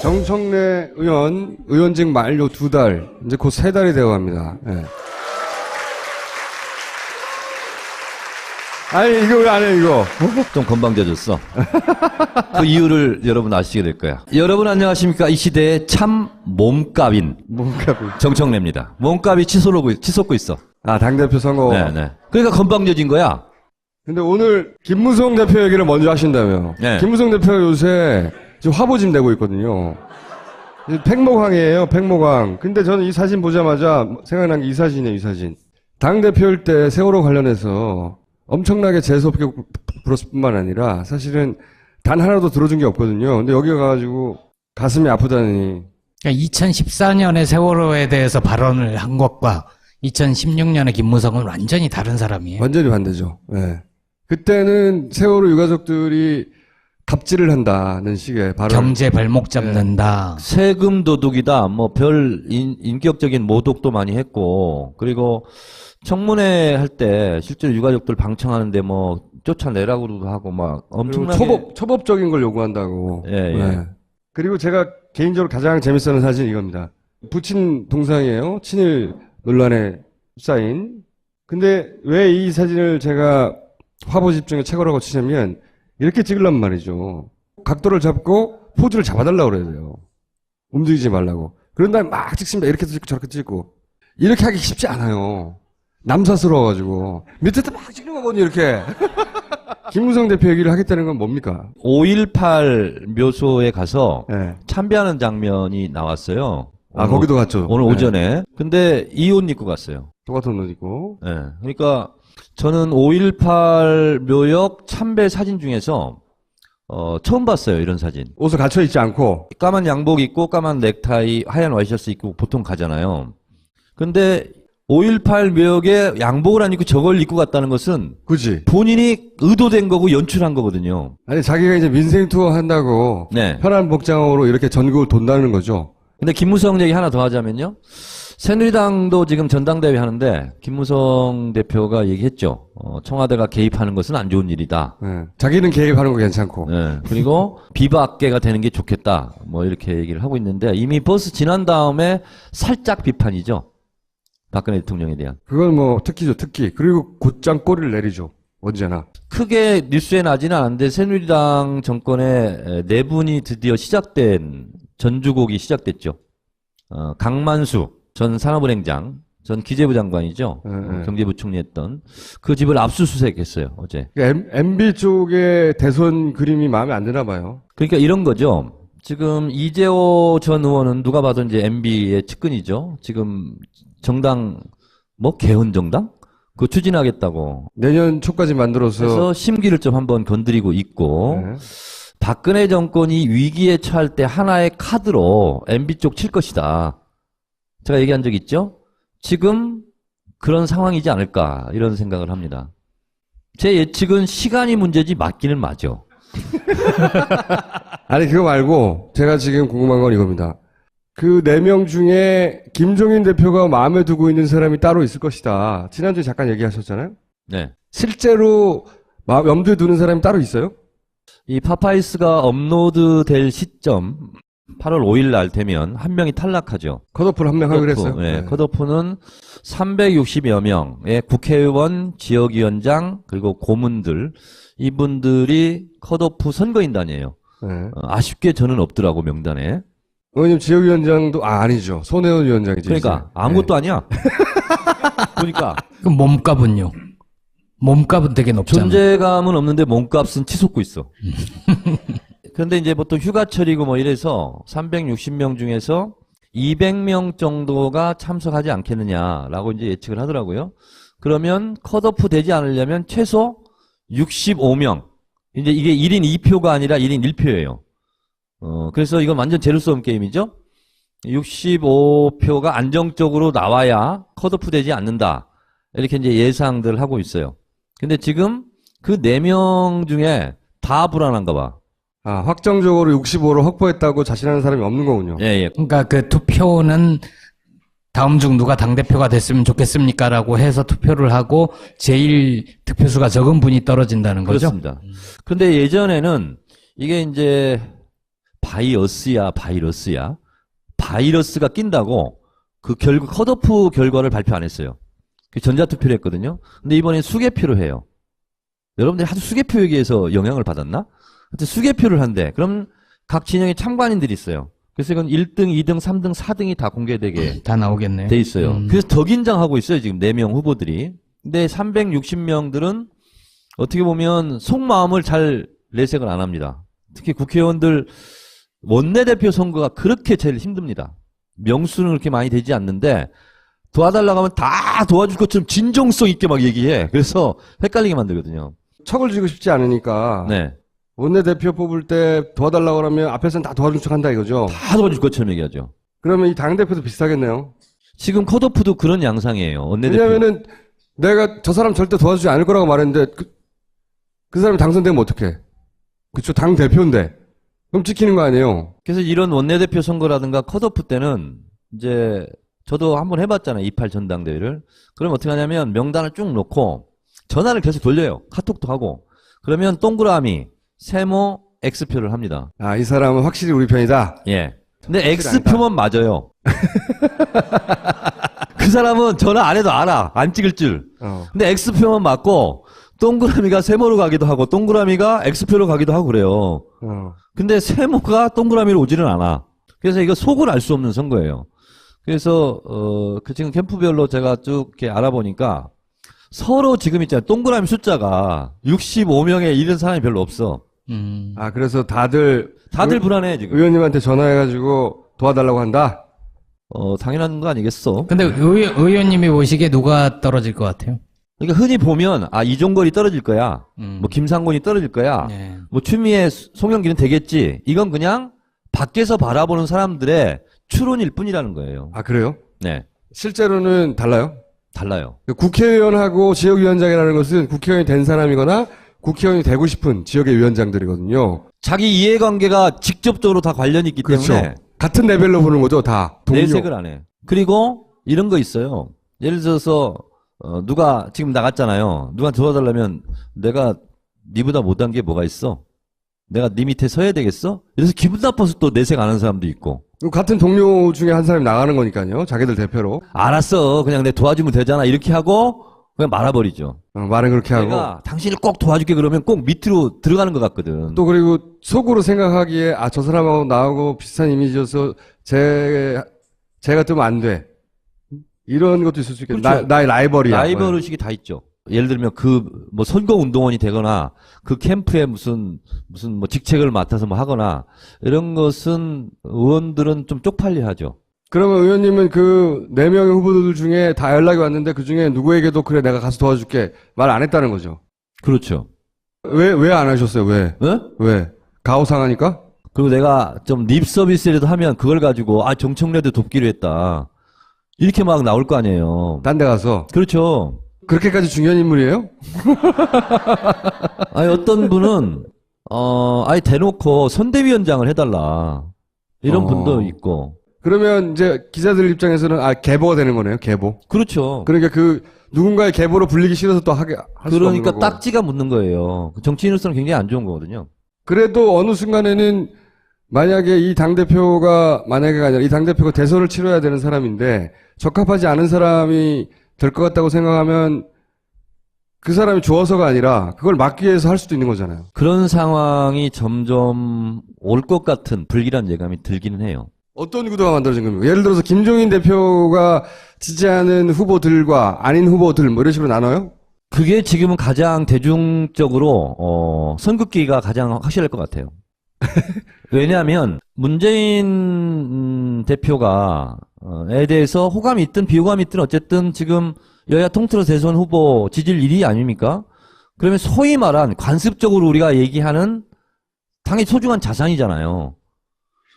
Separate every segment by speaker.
Speaker 1: 정청래 의원직 만료 2달, 이제 곧 3달이 되어 갑니다. 네. 아니, 이거 왜 안 해, 이거?
Speaker 2: 좀 건방져졌어. 그 이유를 여러분 아시게 될 거야. 여러분 안녕하십니까? 이 시대의 참 몸값인 정청래입니다. 몸값이 치솟고 있어.
Speaker 1: 아, 당대표 선거.
Speaker 2: 네네. 그러니까 건방져진 거야.
Speaker 1: 근데 오늘 김무성 대표 얘기를 먼저 하신다며.
Speaker 2: 네.
Speaker 1: 김무성 대표가 요새 지금 화보집 내고 있거든요. 팽목항이에요, 팽목항. 근데 저는 이 사진 보자마자 생각난 게 이 사진이에요, 이 사진. 당대표일 때 세월호 관련해서 엄청나게 재수없게 불었을 뿐만 아니라 사실은 단 하나도 들어준 게 없거든요. 근데 여기 가가지고 가슴이 아프다니.
Speaker 3: 그러니까 2014년에 세월호에 대해서 발언을 한 것과 2016년에 김무성은 완전히 다른 사람이에요.
Speaker 1: 완전히 반대죠. 네. 그때는 세월호 유가족들이 갑질을 한다는 식의 발언.
Speaker 3: 경제 발목 잡는다.
Speaker 2: 세금 도둑이다. 뭐 별 인격적인 모독도 많이 했고, 그리고 청문회 할 때 실제로 유가족들 방청하는데 뭐 쫓아내라고도 하고 막 엄청나게
Speaker 1: 초법적인 걸 요구한다고.
Speaker 2: 예, 예.
Speaker 1: 네. 그리고 제가 개인적으로 가장 재밌어하는 사진이 이겁니다. 부친 동상이에요. 친일 논란에 휩싸인. 근데 왜 이 사진을 제가 화보집 중에 최고라고 치냐면 이렇게 찍으란 말이죠. 각도를 잡고 포즈를 잡아달라고 그래야 돼요. 움직이지 말라고. 그런 다음에 막 찍습니다. 이렇게 찍고 저렇게 찍고. 이렇게 하기 쉽지 않아요. 남사스러워가지고. 밑에도 막 찍는 거거든요, 이렇게. 김무성 대표 얘기를 하겠다는 건 뭡니까?
Speaker 2: 5.18 묘소에 가서
Speaker 1: 네. 참배하는
Speaker 2: 장면이 나왔어요.
Speaker 1: 아, 거기도 갔죠.
Speaker 2: 오늘
Speaker 1: 네.
Speaker 2: 오전에. 근데 이 옷 입고 갔어요.
Speaker 1: 똑같은 옷 입고.
Speaker 2: 네. 그러니까 저는 5.18 묘역 참배 사진 중에서 처음 봤어요, 이런 사진.
Speaker 1: 옷을 갖춰 입지 않고.
Speaker 2: 까만 양복 입고 까만 넥타이, 하얀 와이셔츠 입고 보통 가잖아요. 근데 5.18 묘역에 양복을 안 입고 저걸 입고 갔다는 것은
Speaker 1: 그지?
Speaker 2: 본인이 의도된 거고 연출한 거거든요.
Speaker 1: 아니, 자기가 이제 민생 투어 한다고.
Speaker 2: 네.
Speaker 1: 편한 복장으로 이렇게 전국을 돈다는 거죠.
Speaker 2: 근데 김무성 얘기 하나 더 하자면요. 새누리당도 지금 전당대회 하는데 김무성 대표가 얘기했죠. 청와대가 개입하는 것은 안 좋은 일이다.
Speaker 1: 네. 자기는 개입하는 거 괜찮고.
Speaker 2: 네. 그리고 비박계가 되는 게 좋겠다. 뭐 이렇게 얘기를 하고 있는데 이미 버스 지난 다음에 살짝 비판이죠. 박근혜 대통령에 대한.
Speaker 1: 그건 뭐 특기죠, 특기. 그리고 곧장 꼬리를 내리죠. 언제나.
Speaker 2: 크게 뉴스에 나지는 않은데 새누리당 정권의 내분이 드디어 시작된 전주곡이 시작됐죠. 강만수 전 산업은행장, 전 기재부 장관이죠. 경제부총리 했던 그 집을 압수수색했어요, 어제.
Speaker 1: MB 쪽의 대선 그림이 마음에 안 드나 봐요.
Speaker 2: 그러니까 이런 거죠. 지금 이재호 전 의원은 누가 봐도 이제 MB의 측근이죠. 지금 정당, 뭐 개헌정당? 그거 추진하겠다고.
Speaker 1: 내년 초까지 만들어서.
Speaker 2: 그래서 심기를 좀 한번 건드리고 있고.
Speaker 1: 네.
Speaker 2: 박근혜 정권이 위기에 처할 때 하나의 카드로 MB 쪽 칠 것이다. 제가 얘기한 적 있죠? 지금 그런 상황이지 않을까 이런 생각을 합니다. 제 예측은 시간이 문제지 맞기는 맞아.
Speaker 1: 아니 그거 말고 제가 지금 궁금한 건 이겁니다. 그 4명 중에 김종인 대표가 마음에 두고 있는 사람이 따로 있을 것이다. 지난주에 잠깐 얘기하셨잖아요.
Speaker 2: 네.
Speaker 1: 실제로 염두에 두는 사람이 따로 있어요?
Speaker 2: 이 파파이스가 업로드 될 시점 8월 5일 날 되면 한 명이 탈락하죠.
Speaker 1: 컷오프를 한 명 하기로 했어요.
Speaker 2: 네. 컷오프는 360여 명의 국회의원, 지역위원장, 그리고 고문들, 이분들이 컷오프 선거인단이에요.
Speaker 1: 네.
Speaker 2: 아쉽게 저는 없더라고, 명단에.
Speaker 1: 의원님 지역위원장도 아니죠. 손혜원 위원장이지.
Speaker 2: 그러니까 아무것도 아니야. 보니까
Speaker 3: 그럼 몸값은요? 몸값은 되게 높잖아.
Speaker 2: 존재감은 없는데 몸값은 치솟고 있어. 그런데 이제 보통 휴가철이고 뭐 이래서 360명 중에서 200명 정도가 참석하지 않겠느냐라고 이제 예측을 하더라고요. 그러면 컷오프 되지 않으려면 최소 65명. 이제 이게 1인 2표가 아니라 1인 1표예요. 그래서 이건 완전 제로섬 게임이죠. 65표가 안정적으로 나와야 컷오프 되지 않는다. 이렇게 이제 예상들 하고 있어요. 근데 지금 그 4명 중에 다 불안한가 봐.
Speaker 1: 아, 확정적으로 65로 확보했다고 자신하는 사람이 없는 거군요.
Speaker 2: 예, 예.
Speaker 3: 그러니까 그 투표는 다음 중 누가 당대표가 됐으면 좋겠습니까? 라고 해서 투표를 하고 제일 득표수가 적은 분이 떨어진다는 거죠?
Speaker 2: 그렇습니다. 근데 예전에는 이게 이제 바이어스야, 바이러스야. 바이러스가 낀다고 그 컷오프 결과를 발표 안 했어요. 그 전자투표를 했거든요. 근데 이번엔 수개표로 해요. 여러분들이 하도 수개표 얘기해서 영향을 받았나? 하여튼 수개표를 한대. 그럼 각 진영에 참관인들이 있어요. 그래서 이건 1등, 2등, 3등, 4등이 다 공개되게
Speaker 3: 다 나오겠네.
Speaker 2: 돼 있어요. 그래서 더 긴장하고 있어요, 지금 4명 후보들이. 근데 360명들은 어떻게 보면 속마음을 잘 내색을 안 합니다. 특히 국회의원들 원내대표 선거가 그렇게 제일 힘듭니다. 명수는 그렇게 많이 되지 않는데 도와달라고 하면 다 도와줄 것처럼 진정성 있게 막 얘기해. 그래서 헷갈리게 만들거든요.
Speaker 1: 척을 쥐고 싶지 않으니까
Speaker 2: 네.
Speaker 1: 원내대표 뽑을 때 도와달라고 그러면 앞에서는 다 도와준 척 한다 이거죠.
Speaker 2: 다 도와줄 것처럼 얘기하죠.
Speaker 1: 그러면 이 당대표도 비슷하겠네요.
Speaker 2: 지금 컷오프도 그런 양상이에요. 원내대표.
Speaker 1: 왜냐면은 내가 저 사람 절대 도와주지 않을 거라고 말했는데 그 사람이 당선되면 어떡해. 그쵸, 당대표인데. 그럼 찍히는 거 아니에요.
Speaker 2: 그래서 이런 원내대표 선거라든가 컷오프 때는 이제 저도 한번 해봤잖아요. 28 전당대회를. 그럼 어떻게 하냐면 명단을 쭉 놓고 전화를 계속 돌려요. 카톡도 하고. 그러면 동그라미, 세모, X표를 합니다.
Speaker 1: 아, 이 사람은 확실히 우리 편이다.
Speaker 2: 예. 근데 X표만 맞아요. 그 사람은 전화 안 해도 알아. 안 찍을 줄. 근데 X표만 맞고 동그라미가 세모로 가기도 하고 동그라미가 X표로 가기도 하고 그래요. 근데 세모가 동그라미로 오지는 않아. 그래서 이거 속을 알 수 없는 선거예요. 그래서 그 지금 캠프별로 제가 쭉 이렇게 알아보니까 서로 지금 있잖아요. 동그라미 숫자가 65명에 이른 사람이 별로 없어.
Speaker 1: 아, 그래서 다들
Speaker 2: 불안해 지금.
Speaker 1: 의원님한테 전화해가지고 도와달라고 한다?
Speaker 2: 당연한 거 아니겠어?
Speaker 3: 근데 의원님이 보시기에 누가 떨어질 것 같아요?
Speaker 2: 그러니까 흔히 보면 이종걸이 떨어질 거야. 뭐 김상곤이 떨어질 거야.
Speaker 3: 네.
Speaker 2: 뭐 추미애, 송영길은 되겠지. 이건 그냥 밖에서 바라보는 사람들의 추론일 뿐이라는 거예요.
Speaker 1: 아, 그래요?
Speaker 2: 네.
Speaker 1: 실제로는 달라요?
Speaker 2: 달라요.
Speaker 1: 국회의원하고 지역위원장이라는 것은 국회의원이 된 사람이거나 국회의원이 되고 싶은 지역의 위원장들이거든요.
Speaker 2: 자기 이해관계가 직접적으로 다 관련이 있기
Speaker 1: 그렇죠.
Speaker 2: 때문에
Speaker 1: 같은 레벨로 보는 거죠, 다. 동료.
Speaker 2: 내색을 안 해. 그리고 이런 거 있어요. 예를 들어서 누가 지금 나갔잖아요. 누가 도와달라면 내가 니보다 못한 게 뭐가 있어? 내가 니 밑에 서야 되겠어? 이래서 기분 나빠서 또 내색 안 하는 사람도 있고.
Speaker 1: 같은 동료 중에 한 사람이 나가는 거니까요. 자기들 대표로.
Speaker 2: 알았어. 그냥 내 도와주면 되잖아. 이렇게 하고 그냥 말아버리죠.
Speaker 1: 말은 그렇게 하고.
Speaker 2: 내가 당신을 꼭 도와줄게 그러면 꼭 밑으로 들어가는 것 같거든.
Speaker 1: 또 그리고 속으로 생각하기에 아, 저 사람하고 나하고 비슷한 이미지여서 제가 뜨면 안 돼. 이런 것도 있을 수 있겠네.
Speaker 2: 그렇죠.
Speaker 1: 나의 라이벌이야.
Speaker 2: 라이벌 의식이 다 있죠. 예를 들면 뭐 선거운동원이 되거나 그 캠프에 무슨 뭐 직책을 맡아서 뭐 하거나 이런 것은 의원들은 좀 쪽팔려 하죠.
Speaker 1: 그러면 의원님은 그 4명의 후보들 중에 다 연락이 왔는데 그 중에 누구에게도 그래 내가 가서 도와줄게 말 안 했다는 거죠.
Speaker 2: 그렇죠.
Speaker 1: 왜 안 하셨어요? 왜?
Speaker 2: 네?
Speaker 1: 왜? 가오상하니까?
Speaker 2: 그리고 내가 좀 립 서비스라도 하면 그걸 가지고 정청래도 돕기로 했다. 이렇게 막 나올 거 아니에요.
Speaker 1: 딴 데 가서.
Speaker 2: 그렇죠.
Speaker 1: 그렇게까지 중요한 인물이에요?
Speaker 2: 어떤 분은 아예 대놓고 선대위원장을 해달라 이런 분도 있고.
Speaker 1: 그러면 이제 기자들 입장에서는 계보가 되는 거네요. 계보.
Speaker 2: 그렇죠.
Speaker 1: 그러니까 그 누군가의 계보로 불리기 싫어서 또 할 수 없는
Speaker 2: 그러니까
Speaker 1: 거고.
Speaker 2: 딱지가 묻는 거예요. 정치인으로서는 굉장히 안 좋은 거거든요.
Speaker 1: 그래도 어느 순간에는 만약에 이 당대표가 만약에가 아니라 이 당대표가 대선을 치러야 되는 사람인데 적합하지 않은 사람이 될 것 같다고 생각하면 그 사람이 좋아서가 아니라 그걸 막기 위해서 할 수도 있는 거잖아요.
Speaker 2: 그런 상황이 점점 올 것 같은 불길한 예감이 들기는 해요.
Speaker 1: 어떤 구도가 만들어진 겁니까? 예를 들어서 김종인 대표가 지지하는 후보들과 아닌 후보들 뭐 이런 식으로 나눠요?
Speaker 2: 그게 지금은 가장 대중적으로 선긋기가 가장 확실할 것 같아요. 왜냐하면 문재인 대표가 에 대해서 호감이 있든 비호감이 있든 어쨌든 지금 여야 통틀어 대선 후보 지지율 1위 아닙니까? 그러면 소위 말한 관습적으로 우리가 얘기하는 당의 소중한 자산이잖아요.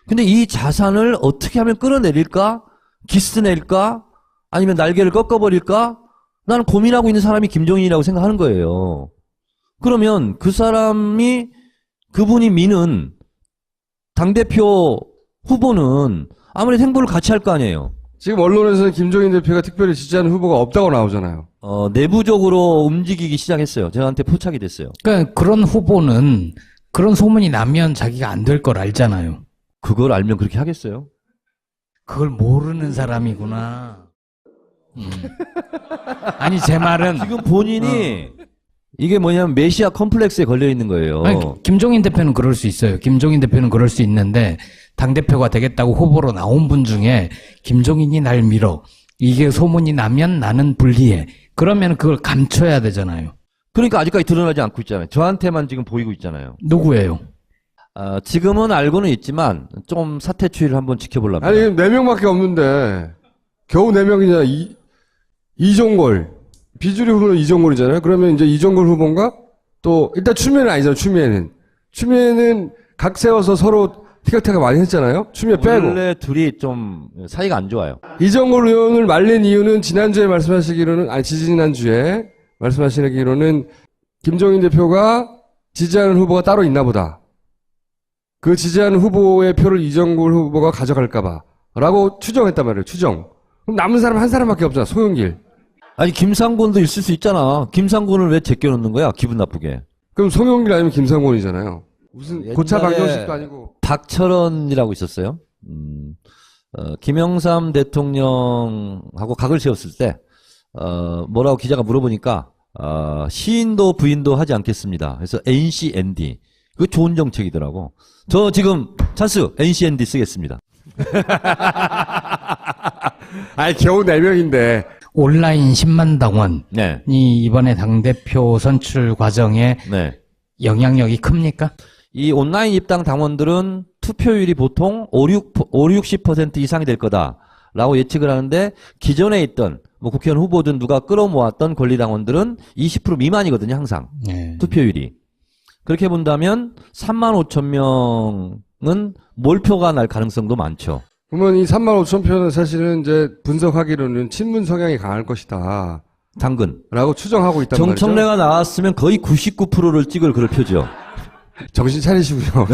Speaker 2: 근데 이 자산을 어떻게 하면 끌어내릴까? 기스낼까? 아니면 날개를 꺾어버릴까? 나는 고민하고 있는 사람이 김종인이라고 생각하는 거예요. 그러면 그분이 미는 당대표 후보는 아무래도 행보를 같이 할 거 아니에요.
Speaker 1: 지금 언론에서는 김종인 대표가 특별히 지지하는 후보가 없다고 나오잖아요.
Speaker 2: 내부적으로 움직이기 시작했어요. 저한테 포착이 됐어요.
Speaker 3: 그러니까 그런 후보는 그런 소문이 나면 자기가 안 될 걸 알잖아요.
Speaker 2: 그걸 알면 그렇게 하겠어요?
Speaker 3: 그걸 모르는 사람이구나. 아니, 제 말은.
Speaker 2: 지금 본인이 이게 뭐냐면 메시아 컴플렉스에 걸려 있는 거예요.
Speaker 3: 아니, 김종인 대표는 그럴 수 있어요. 김종인 대표는 그럴 수 있는데, 당대표가 되겠다고 후보로 나온 분 중에, 김종인이 날 밀어. 이게 소문이 나면 나는 불리해. 그러면 그걸 감춰야 되잖아요.
Speaker 2: 그러니까 아직까지 드러나지 않고 있잖아요. 저한테만 지금 보이고 있잖아요.
Speaker 3: 누구예요?
Speaker 2: 지금은 알고는 있지만 좀 사태 추이를 한번 지켜보려면.
Speaker 1: 아니, 4명밖에 없는데, 겨우 4명이냐, 이종걸. 비주류 후보는 이종걸이잖아요. 그러면 이제 이종걸 후보인가? 또, 일단 추미애는 아니잖아요, 추미애는. 추미애는 각 세워서 서로 티격태격 많이 했잖아요. 추미애 빼고.
Speaker 2: 원래 둘이 좀 사이가 안 좋아요.
Speaker 1: 이종걸 의원을 말린 이유는 지난주에 말씀하시기로는, 아니, 지지난주에 말씀하시기로는 김종인 대표가 지지하는 후보가 따로 있나 보다. 그 지지하는 후보의 표를 이종걸 후보가 가져갈까봐. 라고 추정했단 말이에요, 추정. 그럼 남은 사람 한 사람밖에 없잖아, 소영길.
Speaker 2: 아니 김상곤도 있을 수 있잖아. 김상곤을 왜 제껴놓는 거야? 기분 나쁘게.
Speaker 1: 그럼 송영길 아니면 김상곤이잖아요. 무슨
Speaker 2: 옛날에
Speaker 1: 고차 방정식도 아니고.
Speaker 2: 박철원이라고 있었어요. 김영삼 대통령하고 각을 세웠을 때 뭐라고 기자가 물어보니까 시인도 부인도 하지 않겠습니다. 그래서 NCND. 그거 좋은 정책이더라고. 저 지금 찬스 NCND 쓰겠습니다.
Speaker 1: 아니, 겨우 4명인데.
Speaker 3: 온라인 10만 당원이
Speaker 2: 네.
Speaker 3: 이번에 당대표 선출 과정에
Speaker 2: 네.
Speaker 3: 영향력이 큽니까?
Speaker 2: 이 온라인 입당 당원들은 투표율이 보통 60% 이상이 될 거다라고 예측을 하는데 기존에 있던 뭐 국회의원 후보든 누가 끌어모았던 권리당원들은 20% 미만이거든요, 항상.
Speaker 3: 네.
Speaker 2: 투표율이. 그렇게 본다면 3만 5천 명은 몰표가 날 가능성도 많죠.
Speaker 1: 그러면 이 3만 5천 표는 사실은 이제 분석하기로는 친문 성향이 강할 것이다.
Speaker 2: 당근.
Speaker 1: 라고 추정하고 있단 말이죠.
Speaker 2: 정청래가 나왔으면 거의 99%를 찍을 그럴 표죠.
Speaker 1: 정신 차리시고요.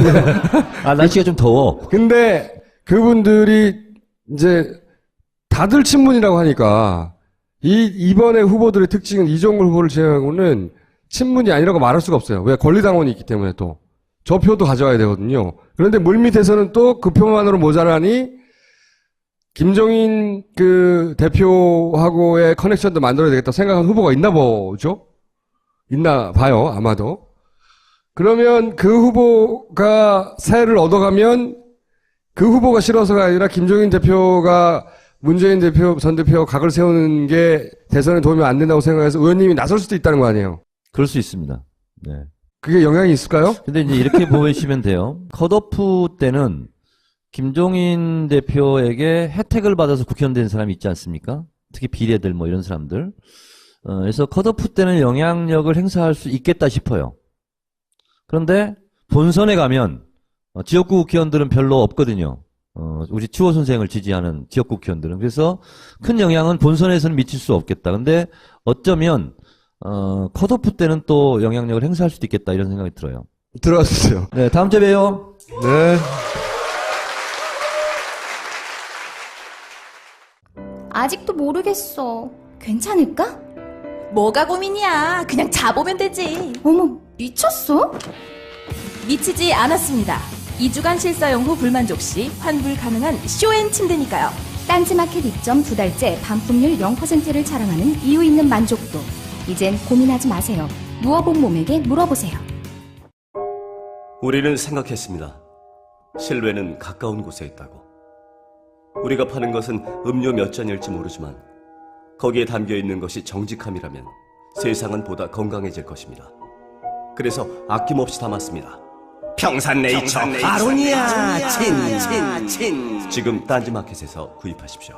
Speaker 2: 날씨가 좀 더워.
Speaker 1: 근데 그분들이 이제 다들 친문이라고 하니까 이번에 후보들의 특징은 이종걸 후보를 제외하고는 친문이 아니라고 말할 수가 없어요. 왜? 권리당원이 있기 때문에 또. 저 표도 가져가야 되거든요. 그런데 물밑에서는 또 그 표만으로 모자라니 김종인 그 대표하고의 커넥션도 만들어야 되겠다 생각하는 후보가 있나 보죠? 있나 봐요, 아마도. 그러면 그 후보가 사회를 얻어가면 그 후보가 싫어서가 아니라 김종인 대표가 문재인 대표, 전 대표 각을 세우는 게 대선에 도움이 안 된다고 생각해서 의원님이 나설 수도 있다는 거 아니에요?
Speaker 2: 그럴 수 있습니다. 네.
Speaker 1: 그게 영향이 있을까요?
Speaker 2: 근데 이제 이렇게 보시면 돼요. 컷오프 때는 김종인 대표에게 혜택을 받아서 국회의원 된 사람이 있지 않습니까? 특히 비례들 뭐 이런 사람들. 그래서 컷오프 때는 영향력을 행사할 수 있겠다 싶어요. 그런데 본선에 가면 지역구 국회의원들은 별로 없거든요. 우리 추호 선생을 지지하는 지역구 국회의원들은. 그래서 큰 영향은 본선에서는 미칠 수 없겠다. 근데 어쩌면 컷오프 때는 또 영향력을 행사할 수도 있겠다 이런 생각이 들어요.
Speaker 1: 들어가주세요.
Speaker 2: 네, 다음 주에 봬요.
Speaker 1: 네.
Speaker 4: 아직도 모르겠어. 괜찮을까?
Speaker 5: 뭐가 고민이야. 그냥 자보면 되지.
Speaker 4: 어머, 미쳤어?
Speaker 5: 미치지 않았습니다. 2주간 실사용 후 불만족 시 환불 가능한 쇼앤 침대니까요.
Speaker 4: 딴지마켓 입점 2달째 반품률 0%를 자랑하는 이유 있는 만족도. 이젠 고민하지 마세요. 누워본 몸에게 물어보세요.
Speaker 6: 우리는 생각했습니다. 실외는 가까운 곳에 있다고. 우리가 파는 것은 음료 몇 잔일지 모르지만 거기에 담겨있는 것이 정직함이라면 세상은 보다 건강해질 것입니다. 그래서 아낌없이 담았습니다. 평산네이처 아로니아 친. 지금 딴지마켓에서 구입하십시오.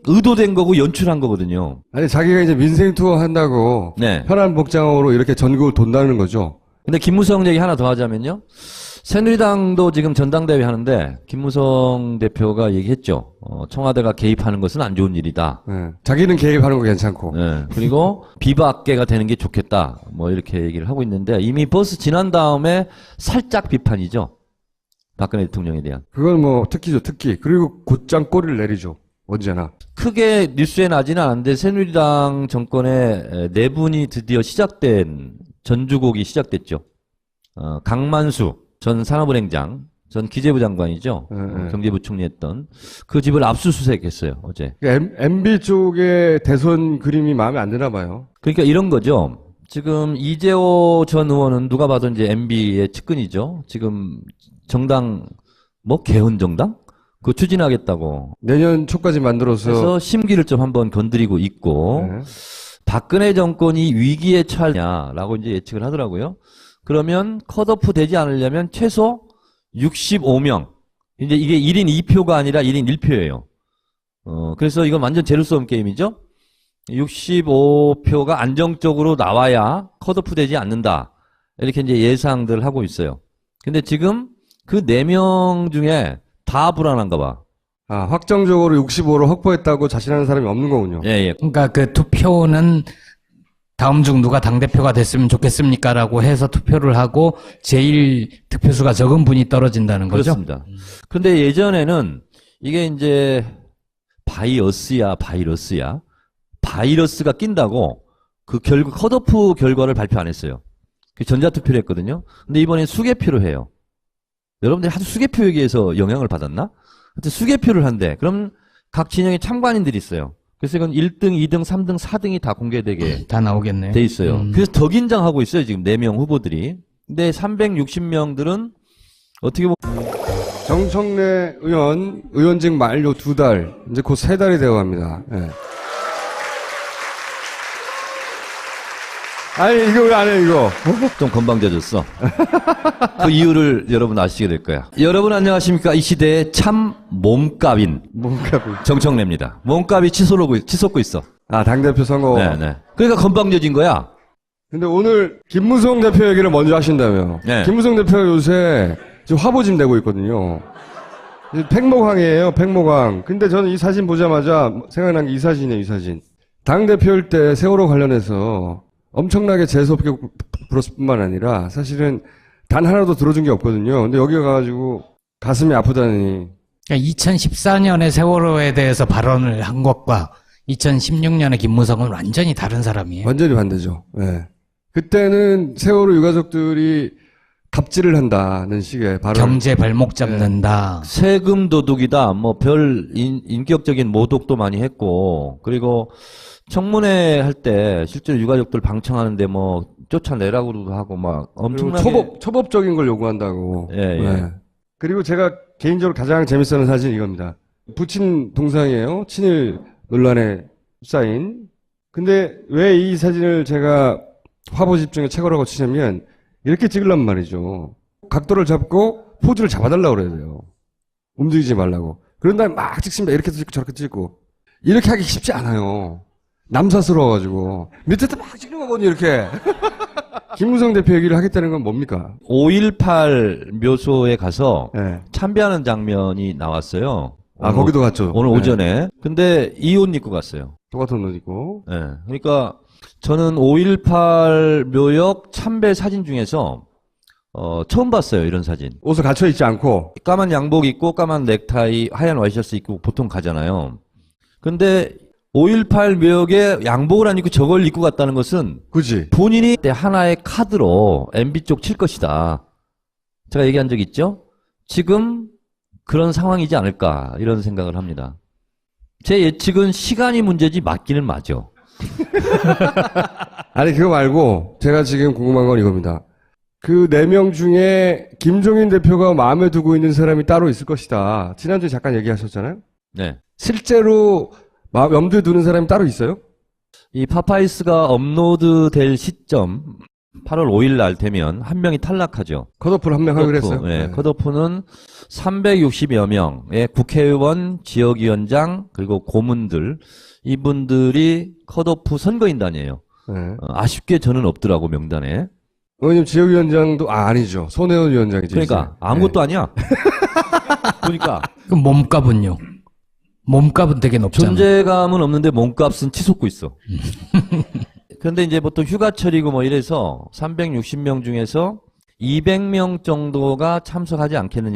Speaker 2: 의도된 거고 연출한 거거든요.
Speaker 1: 아니, 자기가 이제 민생 투어 한다고
Speaker 2: 네.
Speaker 1: 편한 복장으로 이렇게 전국을 돈다는 거죠.
Speaker 2: 근데 김무성 얘기 하나 더 하자면요. 새누리당도 지금 전당대회 하는데 김무성 대표가 얘기했죠. 청와대가 개입하는 것은 안 좋은 일이다.
Speaker 1: 네. 자기는 개입하는 거 괜찮고.
Speaker 2: 네. 그리고 비박계가 되는 게 좋겠다. 뭐 이렇게 얘기를 하고 있는데 이미 버스 지난 다음에 살짝 비판이죠. 박근혜 대통령에 대한.
Speaker 1: 그건 뭐 특기죠, 특기. 그리고 곧장 꼬리를 내리죠. 언제나.
Speaker 2: 크게 뉴스에 나지는 않은데 새누리당 정권의 내분이 드디어 시작된 전주곡이 시작됐죠. 강만수 전 산업은행장 전 기재부 장관이죠. 경제부총리 했던 그 집을 압수수색했어요, 어제.
Speaker 1: MB 쪽의 대선 그림이 마음에 안 드나 봐요.
Speaker 2: 그러니까 이런 거죠. 지금 이재호 전 의원은 누가 봐도 이제 MB의 측근이죠. 지금 정당, 개헌정당? 그거 추진하겠다고.
Speaker 1: 내년 초까지 만들어서.
Speaker 2: 그래서 심기를 좀 한번 건드리고 있고,
Speaker 1: 네.
Speaker 2: 박근혜 정권이 위기에 처하냐라고 이제 예측을 하더라고요. 그러면 컷오프 되지 않으려면 최소 65명. 이제 이게 1인 2표가 아니라 1인 1표예요. 그래서 이건 완전 제로섬 게임이죠. 65표가 안정적으로 나와야 컷오프 되지 않는다. 이렇게 이제 예상들 하고 있어요. 근데 지금 그 4명 중에 다 불안한가 봐.
Speaker 1: 아, 확정적으로 65로 확보했다고 자신하는 사람이 없는 거군요.
Speaker 2: 예, 예.
Speaker 3: 그러니까 그 투표는 다음 중 누가 당대표가 됐으면 좋겠습니까? 라고 해서 투표를 하고 제일 득표수가 적은 분이 떨어진다는 거죠?
Speaker 2: 그렇습니다. 근데 예전에는 이게 이제 바이러스야. 바이러스가 낀다고 그 컷오프 결과를 발표 안 했어요. 그 전자투표를 했거든요. 근데 이번엔 수개표로 해요. 여러분들이 하도 수개표 얘기해서 영향을 받았나? 하여튼 수개표를 한대. 그럼 각 진영에 참관인들이 있어요. 그래서 이건 1등, 2등, 3등, 4등이 다 공개되게
Speaker 3: 다 나오겠네요.
Speaker 2: 돼 있어요. 그래서 더 긴장하고 있어요, 지금 4명 후보들이. 근데 360명들은 어떻게 보면
Speaker 1: 정청래 의원직 만료 2달, 이제 곧 3달이 되어 갑니다. 예. 아니, 이거 왜 안 해, 이거?
Speaker 2: 좀 건방져졌어. 그 이유를 여러분 아시게 될 거야. 여러분 안녕하십니까? 이 시대의 참 몸값인
Speaker 1: 뭔가.
Speaker 2: 정청래입니다. 몸값이 치솟고 있어.
Speaker 1: 아, 당대표 선거.
Speaker 2: 네. 그러니까 건방져진 거야.
Speaker 1: 근데 오늘 김무성 대표 얘기를 먼저 하신다며.
Speaker 2: 네.
Speaker 1: 김무성 대표가 요새 지금 화보집 내고 있거든요. 팽목항이에요, 팽목항. 근데 저는 이 사진 보자마자 생각난 게 이 사진이에요, 이 사진. 당대표일 때 세월호 관련해서 엄청나게 재수없게 불었을 뿐만 아니라 사실은 단 하나도 들어준 게 없거든요. 근데 여기 가가지고 가슴이 아프다니.
Speaker 3: 그러니까 2014년에 세월호에 대해서 발언을 한 것과 2016년에 김무성은 완전히 다른 사람이에요.
Speaker 1: 완전히 반대죠. 예. 그때는 세월호 유가족들이 갑질을 한다는 식의 발언.
Speaker 3: 경제 발목 잡는다.
Speaker 2: 세금 도둑이다. 별 인격적인 모독도 많이 했고, 그리고 청문회 할 때 실제로 유가족들 방청하는데 쫓아내라고도 하고 엄청나게
Speaker 1: 초법적인 걸 요구한다고.
Speaker 2: 예.
Speaker 1: 그리고 제가 개인적으로 가장 재밌어하는 사진이 이겁니다. 부친 동상이에요. 친일 논란에 휩싸인. 근데 왜 이 사진을 제가 화보 집중에 최고라고 치냐면 이렇게 찍으란 말이죠. 각도를 잡고 포즈를 잡아달라고 그래야 돼요. 움직이지 말라고. 그런 다음에 막 찍습니다. 이렇게 찍고 저렇게 찍고. 이렇게 하기 쉽지 않아요. 남사스러워가지고. 밑에다 막 찍는 거거든요, 이렇게. 김무성 대표 얘기를 하겠다는 건 뭡니까?
Speaker 2: 5.18 묘소에 가서
Speaker 1: 네.
Speaker 2: 참배하는 장면이 나왔어요.
Speaker 1: 아, 거기도 갔죠.
Speaker 2: 오늘
Speaker 1: 네.
Speaker 2: 오전에. 근데 이 옷 입고 갔어요.
Speaker 1: 똑같은 옷 입고.
Speaker 2: 네. 그러니까 저는 5.18 묘역 참배 사진 중에서 처음 봤어요, 이런 사진.
Speaker 1: 옷을 갖춰 입지 않고.
Speaker 2: 까만 양복 입고 까만 넥타이, 하얀 와이셔츠 입고 보통 가잖아요. 근데 5.18 묘역에 양복을 안 입고 저걸 입고 갔다는 것은
Speaker 1: 그지?
Speaker 2: 본인이 하나의 카드로 MB 쪽 칠 것이다. 제가 얘기한 적 있죠? 지금 그런 상황이지 않을까 이런 생각을 합니다. 제 예측은 시간이 문제지 맞기는 맞아.
Speaker 1: 아니, 그거 말고 제가 지금 궁금한 건 이겁니다. 그 4명 중에 김종인 대표가 마음에 두고 있는 사람이 따로 있을 것이다. 지난주에 잠깐 얘기하셨잖아요?
Speaker 2: 네.
Speaker 1: 실제로 염두에 두는 사람이 따로 있어요?
Speaker 2: 이 파파이스가 업로드 될 시점 8월 5일 날 되면 한 명이 탈락하죠.
Speaker 1: 컷오프를 한 명 하기로 했어요?
Speaker 2: 네. 컷오프는 360여 명의 국회의원, 지역위원장, 그리고 고문들, 이분들이 컷오프 선거인단이에요.
Speaker 1: 네.
Speaker 2: 아쉽게 저는 없더라고, 명단에.
Speaker 1: 의원님 지역위원장도, 아니죠. 손혜원 위원장이죠.
Speaker 2: 그러니까,
Speaker 1: 이제.
Speaker 2: 아무것도 아니야. 보니까.
Speaker 3: 그럼 몸값은요? 몸값은 되게 높잖아요.
Speaker 2: 존재감은 없는데 몸값은 치솟고 있어. 그런데 이제 보통 휴가철이고 이래서 360명 중에서 200명 정도가 참석하지 않겠느냐.